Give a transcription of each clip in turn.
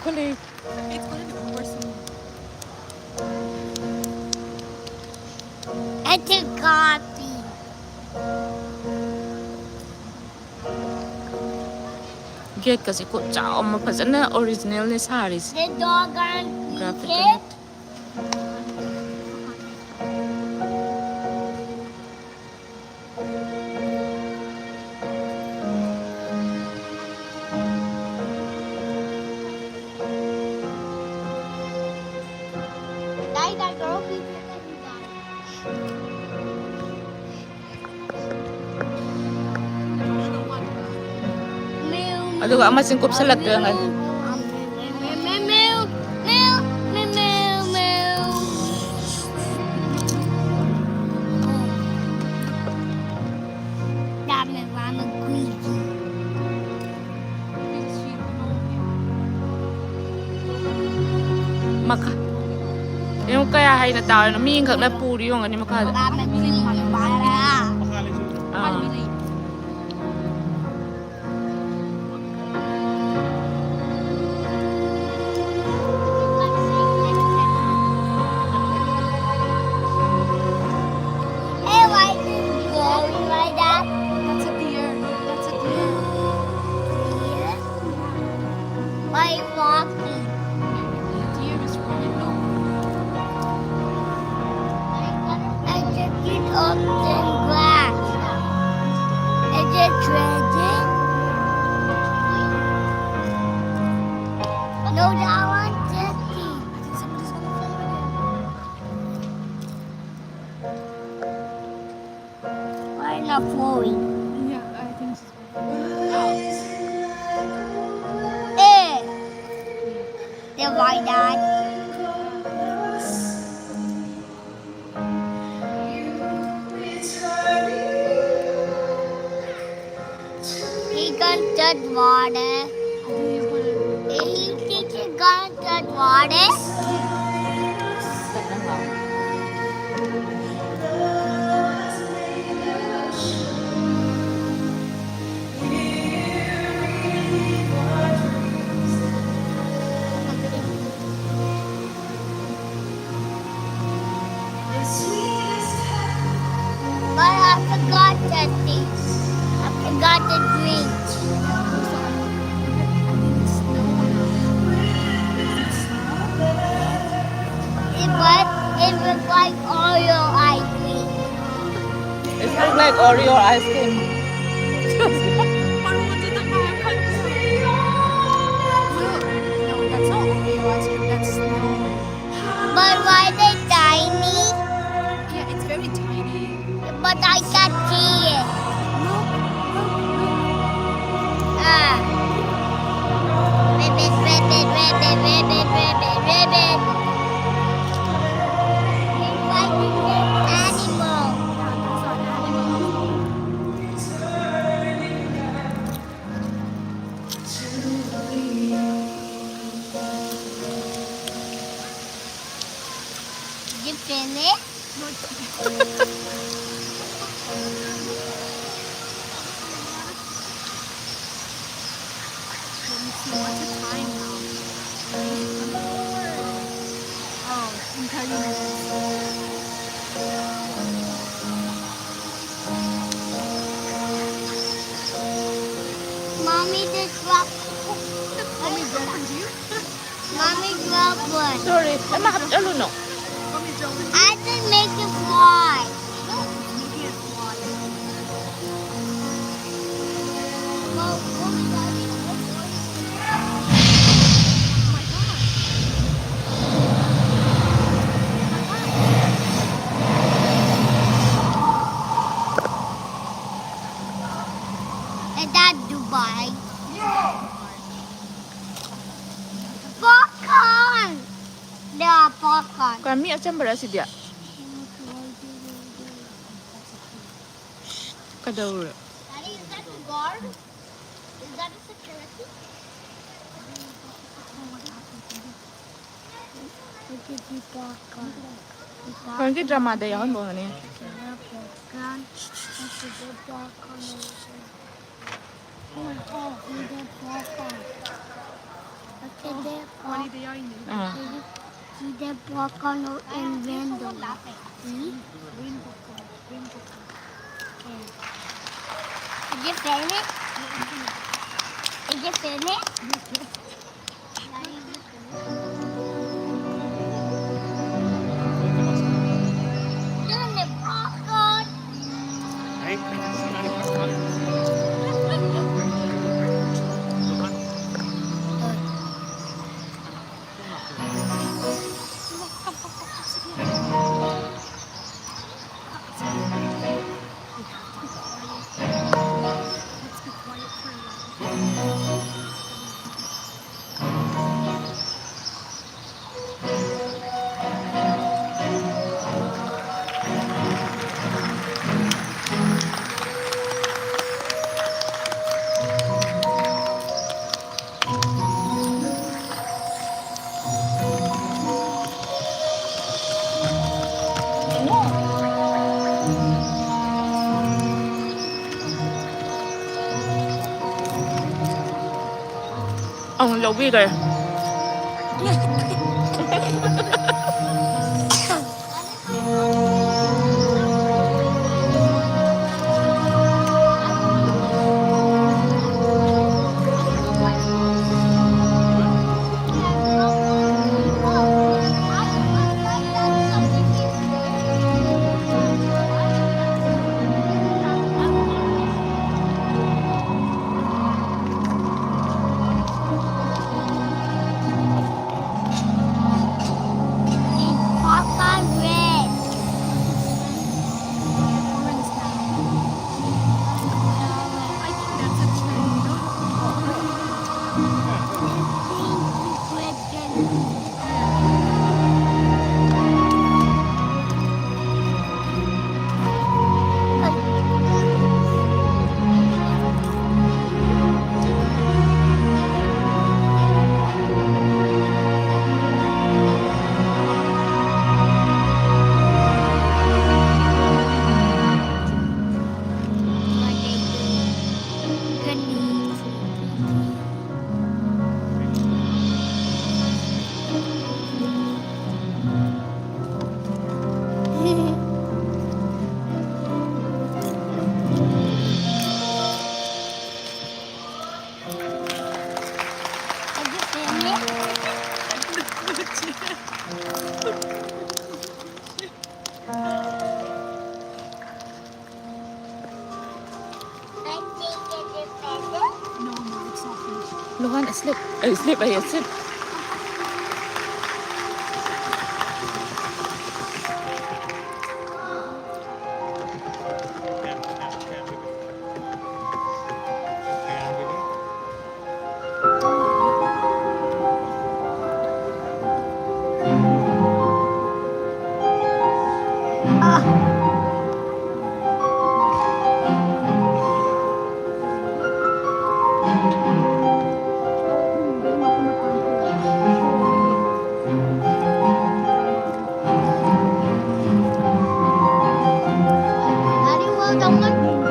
chocolate. It's gonna be over soon. It's a coffee. Get kasi ko chow ma fazana original ni saris. The dog aren't eat Graphic it. Daddy, that girl keeps looking at Mew. Aduh ang masingkop sa lagangan. Mew, mew, mew, mew, mew, mew. That means I'm a greedy. Maka. Yung kaya hay na tao na mingkak na puri yung ani maka. That means I'm para. Ah. Hey, why is it going like that? That's a deer. That's a deer. Why walking? The deer is running. Look. I took it off the grass. Is it treasure? No, that one's dirty. I think somebody's gonna fall again. Why not flowing? Yeah, I think so. Eh. Then why that? He can touch water. He thinks he can touch water. But I forgot that thing. I forgot the drink. It was like Oreo ice cream. It looks like Oreo ice cream. Marunong dito mga country. Look. No, that's not Oreo ice cream. That's snow. But why they tiny? Yeah, it's very tiny. But I can't see it. Look, look, Ah. Ribbit, ribbit, ribbit, ribbit, ribbit, ribbit. It's like an animal. Those are animals. Did you finish? Let me see what's the time now. Oh, in 30 minutes. Mommy just dropped. Mommy dropped you? Mommy dropped one. Sorry, ay makapalo no. Mommy dropped you? I can make it fly. Making it fly. Well, Mommy got it. Oh my god. Is that Dubai? Popcorn! There are popcorn. Kami asan bara si dia. Kadaur. Daddy, is that the guard? Is that a security? Look at the popcorn. Kan ki drama da yan mo ni. Popcorn. Look at the popcorn. Oh, the popcorn. What are you doing? อืม the volcano in window. See? Did you film it? Did you film it? Doing the popcorn. Let's be quiet for a while. Ông vi kìa. Popcorn red. Orange now. I think that's a trend. No, it's not finished. Luhan, sleep. Sleep, sleep. Daddy, well,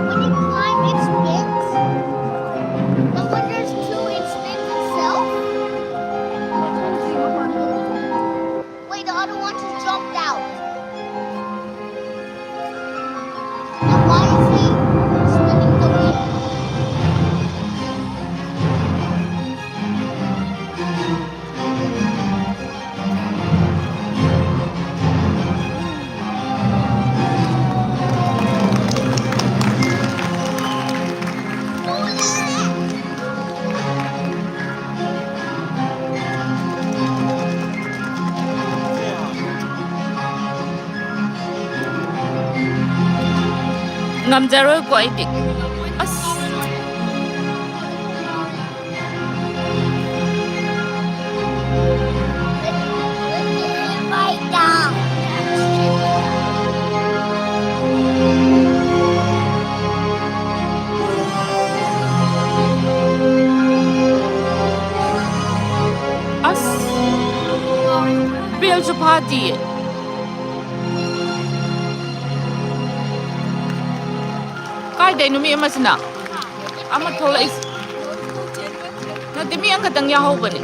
when you climb, it spins. But when there's two, it spins itself. Wait, the other one just jumped out. Now why is he spinning the wheel? Ngamjarol ko ay dik. As. Right down. As. Bill sa party. Kaya day numi emas na. Amat thola is. Na dimi ang katang yahaw ba ni?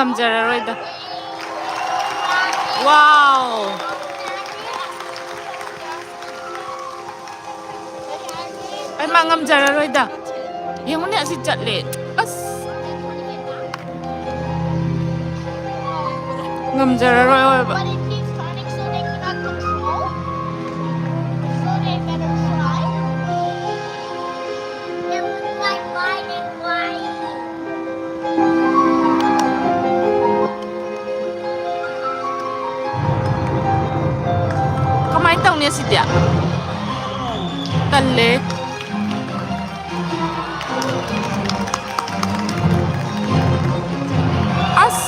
ꯉꯝꯖꯔꯔꯣꯏꯗ ꯋꯥꯎ ꯑꯩ ꯃꯥ ꯉꯝꯖꯔꯔꯣꯏꯗ ꯌꯦꯡꯉꯨꯅꯦ ꯑꯁꯤ ꯆꯠꯂꯦ ꯑꯁ ngầm 어이봐. But it keeps turning so they cannot control. So they better try. It looks like mine is flying. Kamain tao niya si Dia. Tali. As.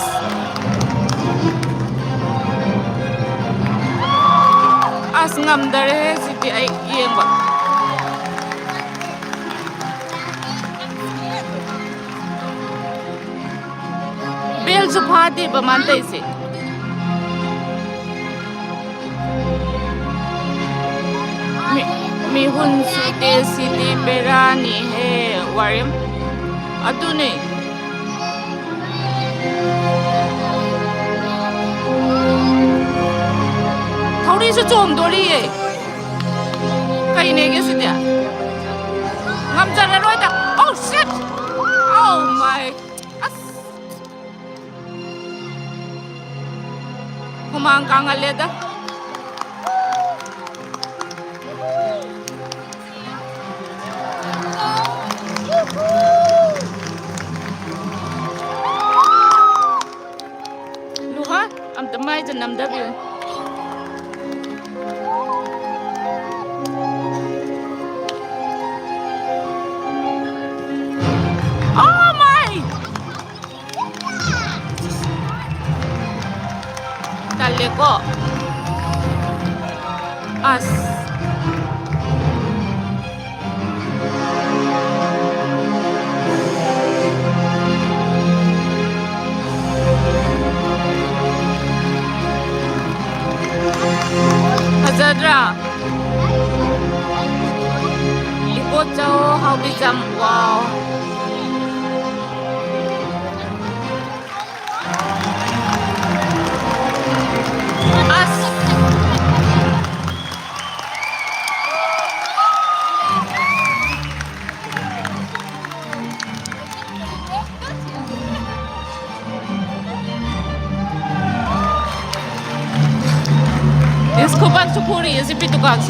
As ngam dare si Dia ay iyeng ba. Bel jo phadi ba man tai si. Mi hun sute siti berani he warim adune thori su chom dori ye kai ne ge su dia ngam jara roi da oh shit oh my as humang kang ale da Luha, am tamay dyan namdab yun. Oh my! Tali ko. As. Hazadra. Ikot jauh hobi jam. Wow. As. इसको बात सुपूरी ऐसे भी तो कागज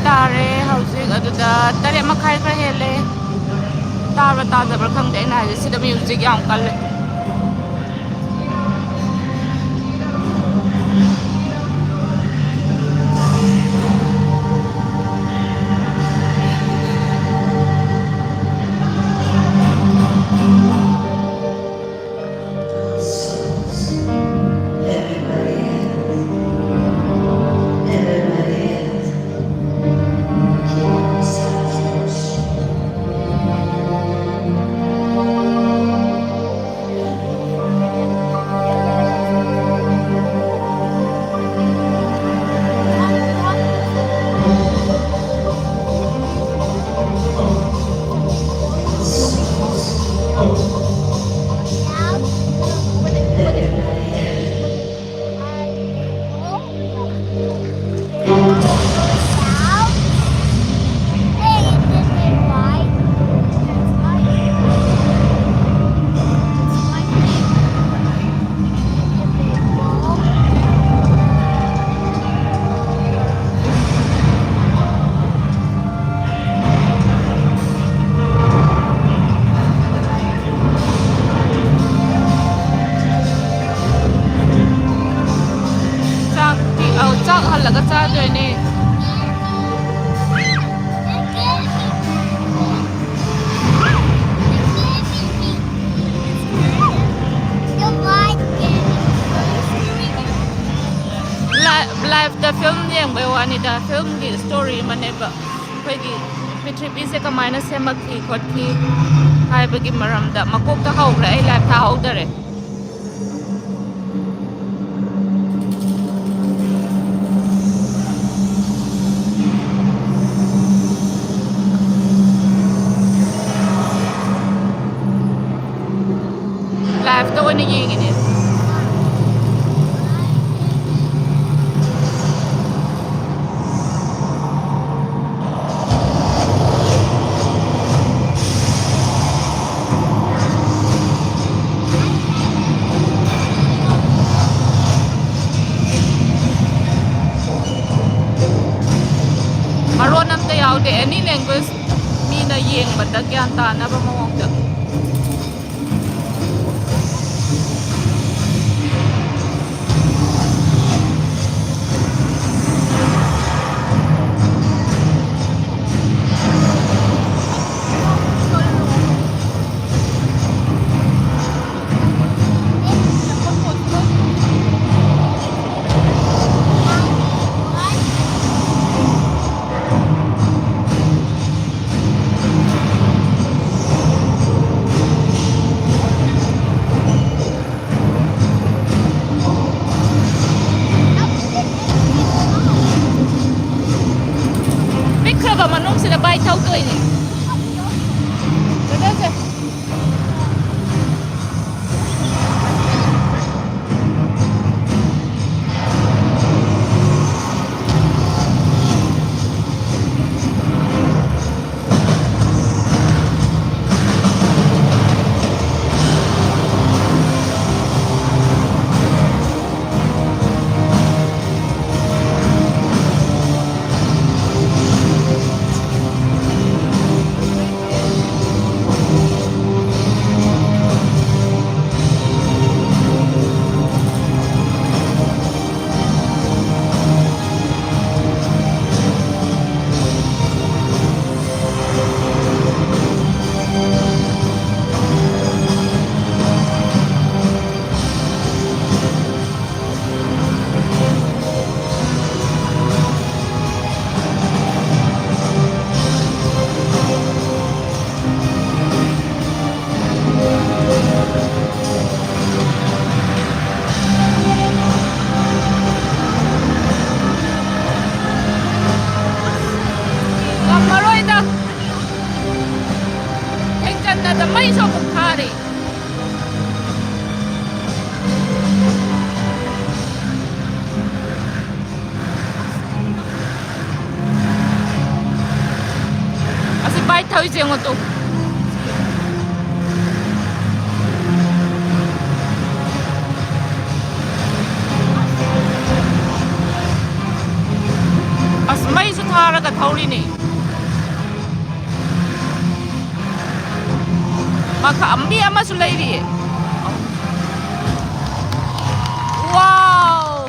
tare housing aduda tare makhai khra hele tar ta da bar khang de na je sida music yam kal ꯌꯦꯡꯕꯩ ꯋꯥꯅꯤꯗ ꯐꯤल्ꯝꯒꯤ story ꯑꯃꯅꯦꯕ ꯑꯩꯈꯣꯏꯒꯤ ꯄ꯭ꯔꯤꯊꯤꯕꯤꯁꯦ ꯀꯃꯥꯏꯅ ꯁꯦꯝꯃꯛꯈꯤ ꯈꯣꯠꯈꯤ ꯍꯥꯏꯕꯒꯤ ꯃꯔꯝꯗ ꯃꯀꯣꯛꯇ ꯍꯧꯈ꯭ꯔꯦ ꯑꯩ ꯂꯥꯏꯞ ꯊꯥꯍꯧꯗꯔꯦ ꯂꯥꯏꯐꯇ ꯑꯣꯏꯅ ꯌꯦꯡꯉꯤꯅꯦ ꯃꯔꯣꯟ ꯑꯝꯇ ꯌꯥꯎꯗꯦ ꯑꯦꯅꯤ ꯂꯦꯡꯒ꯭ꯋꯦꯖ ꯃꯤꯅ ꯌꯦꯡꯕꯗ ꯒ꯭ꯌꯥꯟ ꯇꯥꯅꯕ ꯃꯑꯣꯡꯗ ꯄꯤꯛꯈ꯭ꯔꯕ ꯃꯅꯨꯡꯁꯤꯗ ꯕꯥꯏꯛ ꯊꯧꯗꯣꯏꯅꯦ ꯆꯠꯂꯁꯦ ꯉꯝꯃꯔꯣꯏꯗ ꯍꯦꯛꯆꯟꯅꯗ ꯃꯩꯁꯨ ꯑꯃꯨꯛ ꯊꯥꯔꯤ ꯑꯁꯤ ꯕꯥꯏꯛ ꯊꯧꯏꯁꯦ ꯌꯦꯡꯉꯣ ꯇꯨ ꯑꯁ ꯃꯩꯁꯨ ꯊꯥꯔꯒ ꯊꯧꯔꯤꯅꯤ ꯃꯤ ꯑꯃꯁꯨ ꯂꯩꯔꯤꯌꯦ ꯋꯥꯎ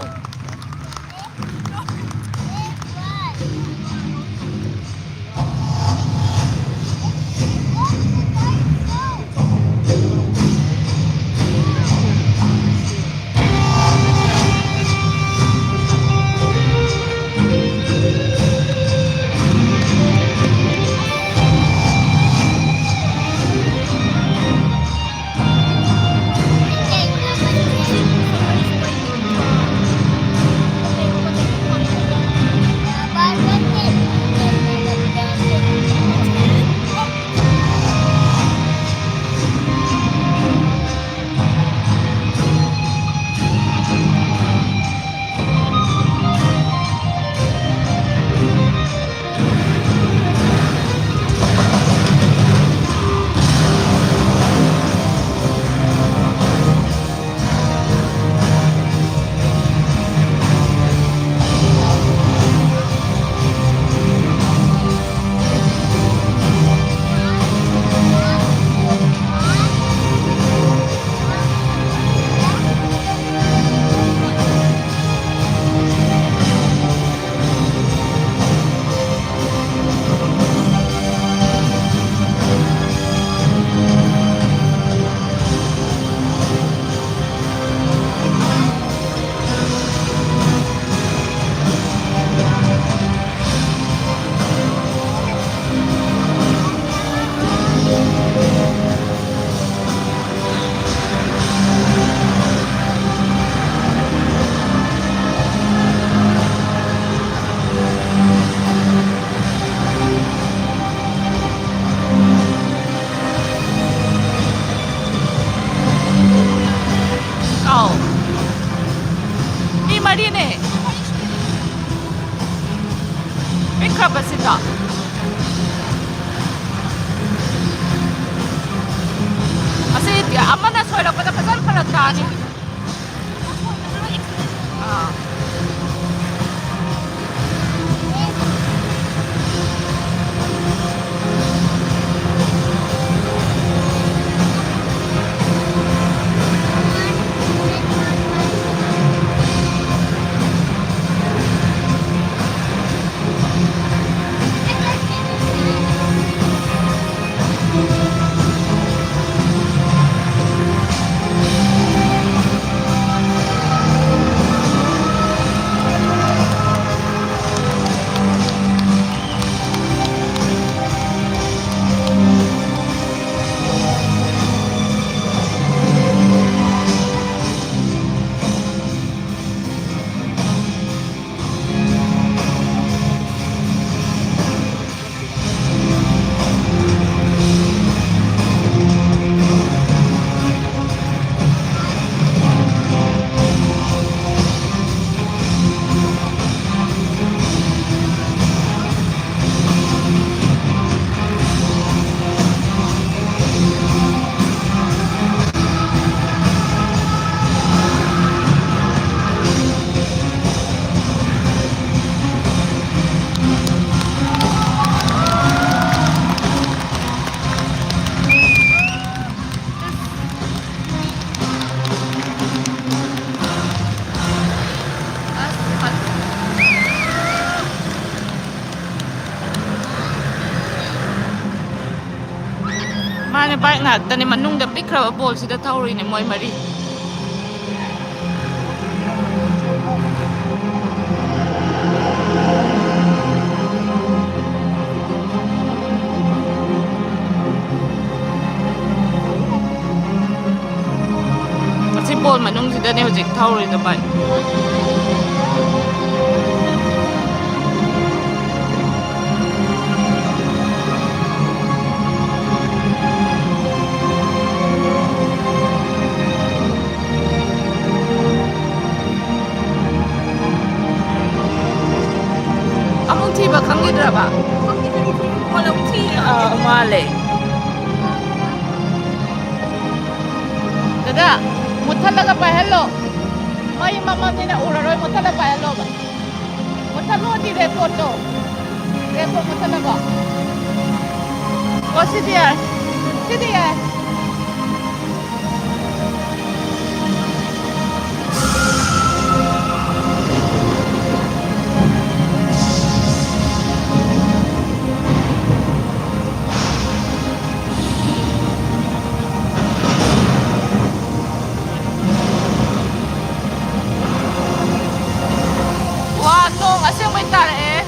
นี่อ่า Mana baik nak tani manung dah pikir bol sudah tahu ini moi mari. Kasi bol manung sudah ni hujik tahu ini baik. Among tea ba kang gidra ba? Walang tea. Mali. Dada, mutal laga pa hello. May mama ni na uraroy mutal laga pa hello ba? Mutal mo di report to. Report mutal laga. O si dia. Si dia. Asyang may tala eh.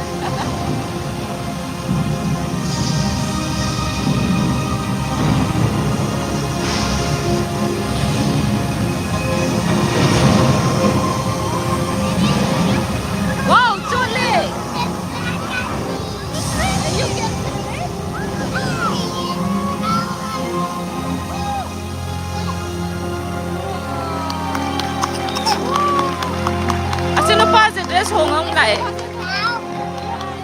Wow, Julie! Asyang pa sa dress hongang ka eh.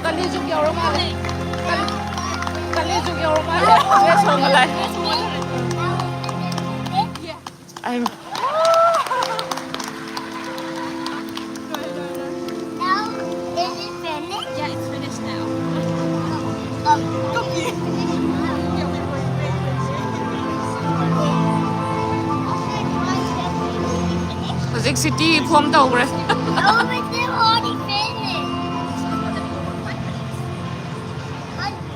Kalijuk yang rumah le. Kalijuk yang rumah le. Dress hongang lai. Ay. Now, is it finished? Yeah, it's finished now. Come here. Kasi city form tau kre. Oh, but they're already finished.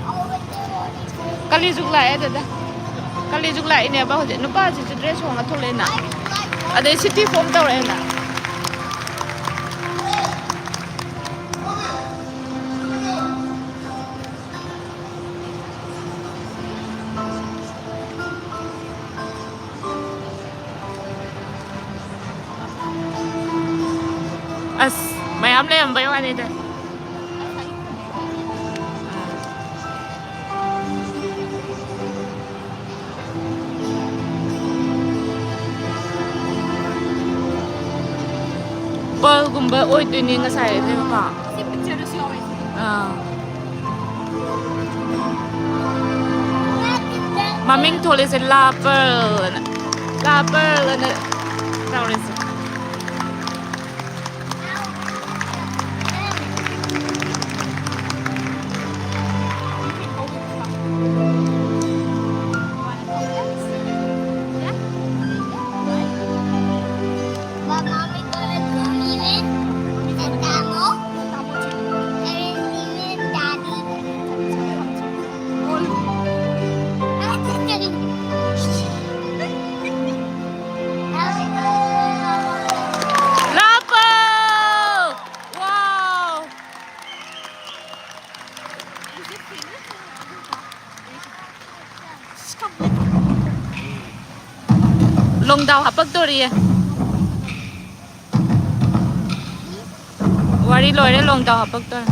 Oh, but they're already finished. Kalijuk lai dada. Kalijuk lai ini apa hujik? Nupa si dress hongang tu le na. Ada city form tau le na. As, mayam le am bayo ani de. Pearl gumba oi tu ni ngasai de pa. See picture is yours. Ah. Maming tole se la pearl. La pearl na ꯇꯧꯔꯤꯁꯦ But mommy gonna go even and Damo and even Daddy. 라프 와우 롱다우 합박돌이에 와리 로이레 롱다우 합박돌